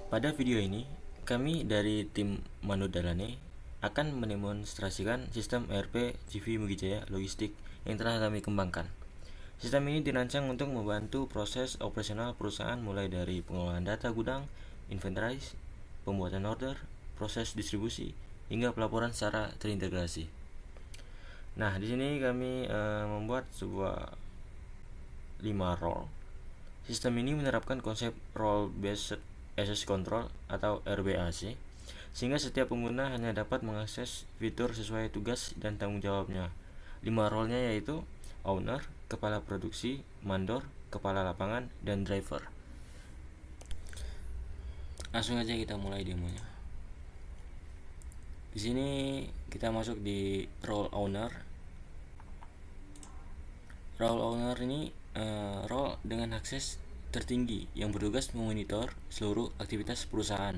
Pada video ini, kami dari tim Manudalane akan mendemonstrasikan sistem ERP CV Mugijaya Logistik yang telah kami kembangkan. Sistem ini dirancang untuk membantu proses operasional perusahaan mulai dari pengolahan data gudang, inventaris, pembuatan order, proses distribusi, hingga pelaporan secara terintegrasi. Nah, di sini kami membuat sebuah 5 role. Sistem ini menerapkan konsep Role Based Access Control atau RBAC, sehingga setiap pengguna hanya dapat mengakses fitur sesuai tugas dan tanggung jawabnya. 5 role-nya yaitu owner, kepala produksi, mandor, kepala lapangan, dan driver. Langsung aja kita mulai demonya. Di sini kita masuk di role owner. Role owner ini role dengan akses tertinggi yang bertugas memonitor seluruh aktivitas perusahaan,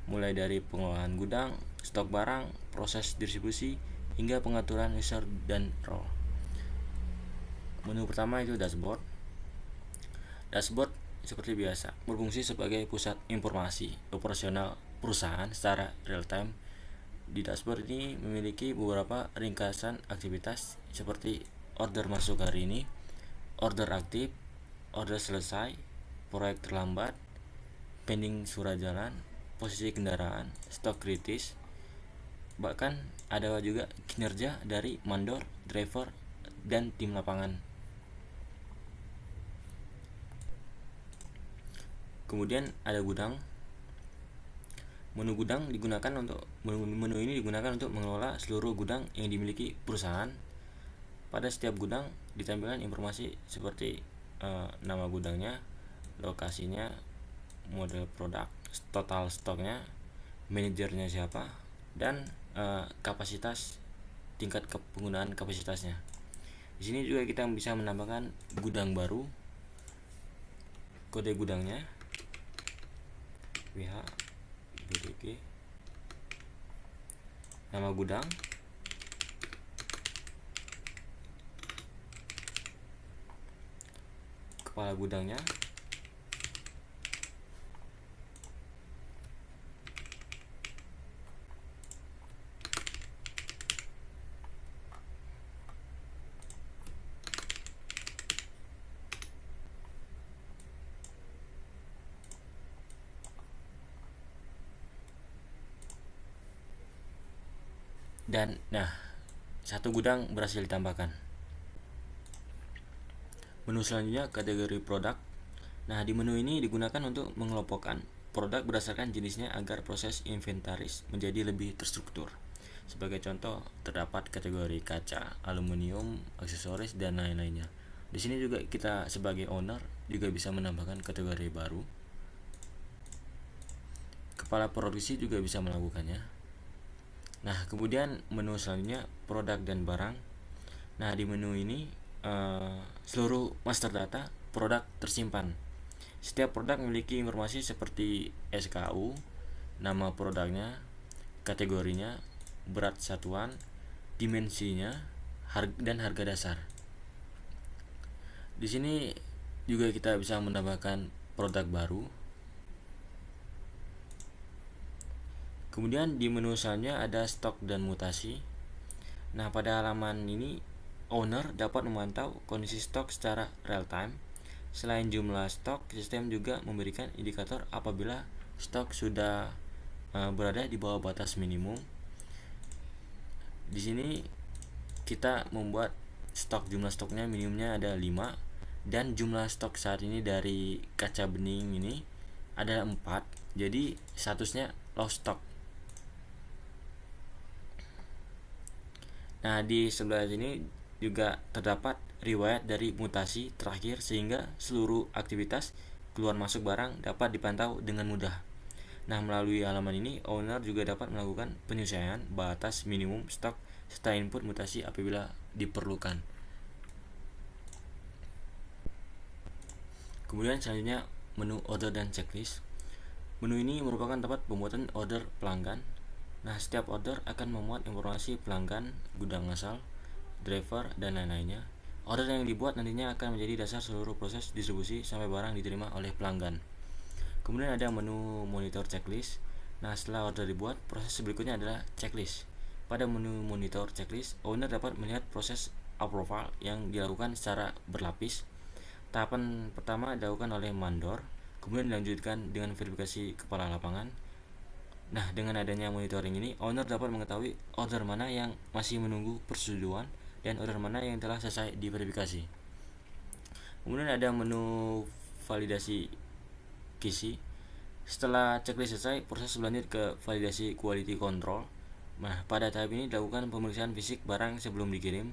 mulai dari pengolahan gudang, stok barang, proses distribusi, hingga pengaturan user dan role. Menu pertama itu dashboard. Dashboard seperti biasa berfungsi sebagai pusat informasi operasional perusahaan secara real time. Di dashboard ini memiliki beberapa ringkasan aktivitas seperti order masuk hari ini, order aktif, order selesai, proyek terlambat, pending surat jalan, posisi kendaraan, stok kritis. Bahkan ada juga kinerja dari mandor, driver, dan tim lapangan. Kemudian ada gudang. Menu ini digunakan untuk mengelola seluruh gudang yang dimiliki perusahaan. Pada setiap gudang ditampilkan informasi seperti nama gudangnya, lokasinya, model produk, total stoknya, manajernya siapa, dan kapasitas, tingkat penggunaan kapasitasnya. Di sini juga kita bisa menambahkan gudang baru, kode gudangnya, WH, BDG, nama gudang, kepala gudangnya, dan satu gudang berhasil ditambahkan. Menu selanjutnya kategori produk. Di menu ini digunakan untuk mengelompokkan produk berdasarkan jenisnya agar proses inventaris menjadi lebih terstruktur. Sebagai contoh, terdapat kategori kaca, aluminium, aksesoris, dan lain-lainnya. Di sini juga kita sebagai owner juga bisa menambahkan kategori baru. Kepala produksi juga bisa melakukannya. Kemudian menu selanjutnya produk dan barang. Di menu ini seluruh master data produk tersimpan. Setiap produk memiliki informasi seperti SKU, nama produknya, kategorinya, berat satuan, dimensinya, dan harga dasar. Di sini juga kita bisa menambahkan produk baru. Kemudian di menu selanjutnya ada stok dan mutasi. Pada halaman ini owner dapat memantau kondisi stok secara real time. Selain jumlah stok, sistem juga memberikan indikator apabila stok sudah berada di bawah batas minimum. Di sini kita membuat jumlah stoknya minimumnya ada 5, dan jumlah stok saat ini dari kaca bening ini ada 4. Jadi statusnya low stock. Di sebelah sini juga terdapat riwayat dari mutasi terakhir sehingga seluruh aktivitas keluar masuk barang dapat dipantau dengan mudah. Melalui halaman ini owner juga dapat melakukan penyesuaian batas minimum stok serta input mutasi apabila diperlukan. Kemudian selanjutnya menu order dan checklist. Menu ini merupakan tempat pembuatan order pelanggan. Setiap order akan memuat informasi pelanggan, gudang asal, driver, dan lain-lainnya. Order yang dibuat nantinya akan menjadi dasar seluruh proses distribusi sampai barang diterima oleh pelanggan. Kemudian ada menu monitor checklist. Nah, setelah order dibuat, proses berikutnya adalah checklist. Pada menu monitor checklist, owner dapat melihat proses approval yang dilakukan secara berlapis. Tahapan pertama dilakukan oleh mandor, kemudian dilanjutkan dengan verifikasi kepala lapangan. Nah, dengan adanya monitoring ini, owner dapat mengetahui order mana yang masih menunggu persetujuan dan order mana yang telah selesai diverifikasi. Kemudian ada menu validasi QC. Setelah checklist selesai, proses berlanjut ke validasi quality control. Nah, pada tahap ini dilakukan pemeriksaan fisik barang sebelum dikirim.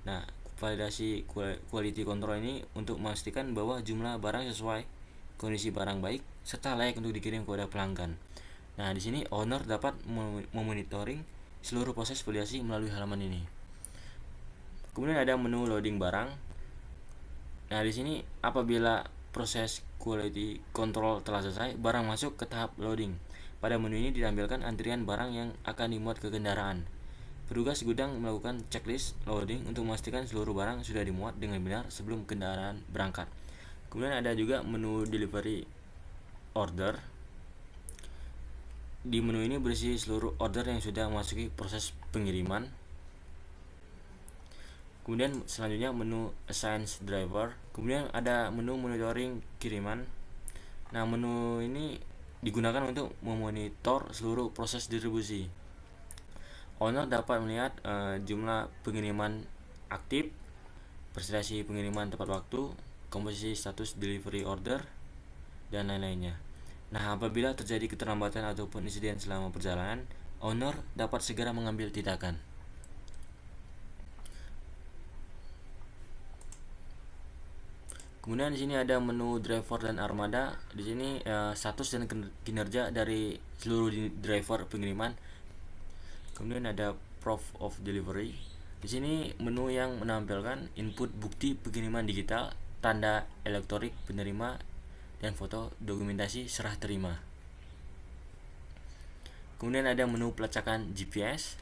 Nah, validasi quality control ini untuk memastikan bahwa jumlah barang sesuai, kondisi barang baik, serta layak untuk dikirim kepada pelanggan. Nah, di sini owner dapat memonitoring seluruh proses validasi melalui halaman ini. Kemudian ada menu loading barang. Nah, di sini apabila proses quality control telah selesai, barang masuk ke tahap loading. Pada menu ini ditampilkan antrian barang yang akan dimuat ke kendaraan. Petugas gudang melakukan checklist loading untuk memastikan seluruh barang sudah dimuat dengan benar sebelum kendaraan berangkat. Kemudian ada juga menu delivery order. Di menu ini berisi seluruh order yang sudah memasuki proses pengiriman. Kemudian selanjutnya menu assign driver. Kemudian ada menu monitoring kiriman. Nah, menu ini digunakan untuk memonitor seluruh proses distribusi. Owner dapat melihat jumlah pengiriman aktif, presentasi pengiriman tepat waktu, komposisi status delivery order, dan lain-lainnya. Nah, apabila terjadi keterlambatan ataupun insiden selama perjalanan, owner dapat segera mengambil tindakan. Kemudian di sini ada menu driver dan armada. Di sini status dan kinerja dari seluruh driver pengiriman. Kemudian ada proof of delivery. Di sini menu yang menampilkan input bukti pengiriman digital, tanda elektronik penerima, dan foto dokumentasi serah terima. Kemudian ada menu pelacakan GPS,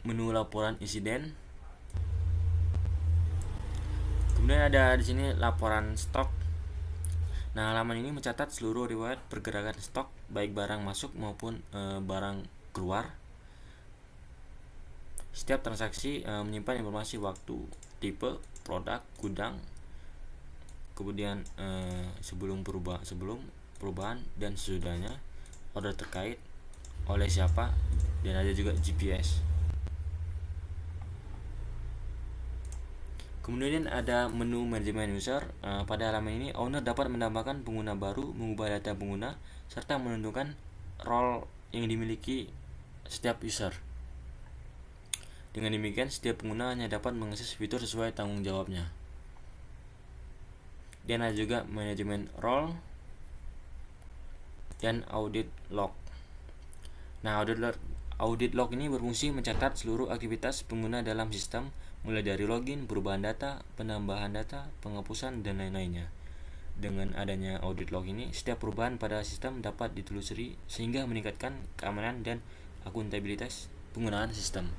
menu laporan insiden. Kemudian ada di sini laporan stok. Nah, halaman ini mencatat seluruh riwayat pergerakan stok, baik barang masuk maupun barang keluar. Setiap transaksi menyimpan informasi waktu, tipe, produk, gudang, kemudian sebelum perubahan dan sesudahnya, order terkait, oleh siapa, dan ada juga GPS. Kemudian ada menu manajemen user. Pada halaman ini, owner dapat menambahkan pengguna baru, mengubah data pengguna, serta menentukan role yang dimiliki setiap user. Dengan demikian, setiap pengguna hanya dapat mengakses fitur sesuai tanggung jawabnya. Dan ada juga manajemen role dan audit log. Nah, audit log ini berfungsi mencatat seluruh aktivitas pengguna dalam sistem, mulai dari login, perubahan data, penambahan data, penghapusan, dan lain-lainnya. Dengan adanya audit log ini, setiap perubahan pada sistem dapat ditelusuri sehingga meningkatkan keamanan dan akuntabilitas penggunaan sistem.